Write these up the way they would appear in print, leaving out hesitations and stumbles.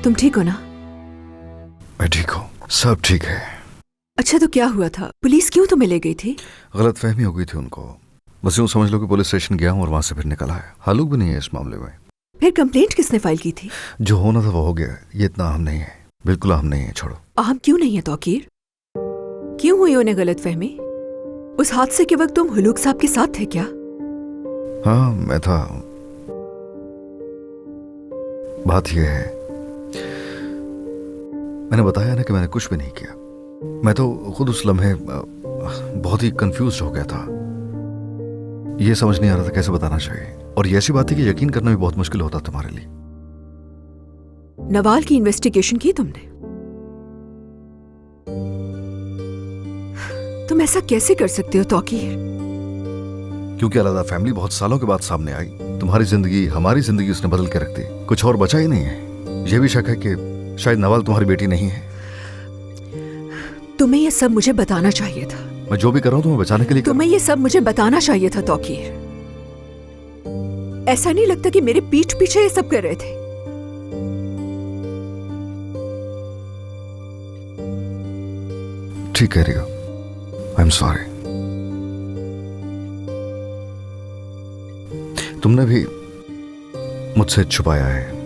तुम ठीक हो ना? मैं ठीक हूँ, सब ठीक है। अच्छा, तो क्या हुआ था? पुलिस क्यों तुम्हें ले गई थी? गलतफहमी हो गई थी उनको। बस यूँ समझ लो कि पुलिस स्टेशन गया हूँ और वहां से फिर निकल आया। हालूक भी नहीं है इस मामले में। फिर कंप्लेंट किसने फाइल की थी? जो होना था वो हो गया। ये इतना अहम नहीं है, बिल्कुल अहम नहीं है। छोड़ो। अहम क्यों नहीं है तौकीर? क्यों हुई उन्हें गलतफहमी? उस हादसे के वक्त तुम हुलूक साहब के साथ थे क्या? हाँ, मैं था। बात यह है, मैंने बताया ना कि मैंने कुछ भी नहीं किया। मैं तो खुद उस लम्हे बहुत ही कंफ्यूज हो गया था। ये समझ नहीं आ रहा था कैसे बताना चाहिए। और ये ऐसी बात है कि यकीन करना भी बहुत मुश्किल होता तुम्हारे लिए। नवाल की इन्वेस्टिगेशन की तुमने? तुम ऐसा कैसे कर सकते हो तौकीर? क्योंकि अलहदा फैमिली बहुत सालों के बाद सामने आई। तुम्हारी जिंदगी, हमारी जिंदगी उसने बदल के रख दी। कुछ और बचा ही नहीं है। यह भी शक है कि शायद नवाल तुम्हारी बेटी नहीं है। तुम्हें यह सब मुझे बताना चाहिए था। मैं जो भी कर रहा हूं तुम्हें बचाने के लिए तुम्हें यह सब मुझे बताना चाहिए था तौकीर। ऐसा नहीं लगता कि मेरे पीठ पीछे ये सब कर रहे थे? ठीक कह रही हो। I am sorry. तुमने भी मुझसे छुपाया है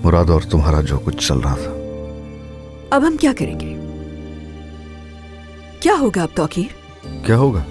मुराद और तुम्हारा जो कुछ चल रहा था। अब हम क्या करेंगे? क्या होगा अब तौकीर? क्या होगा?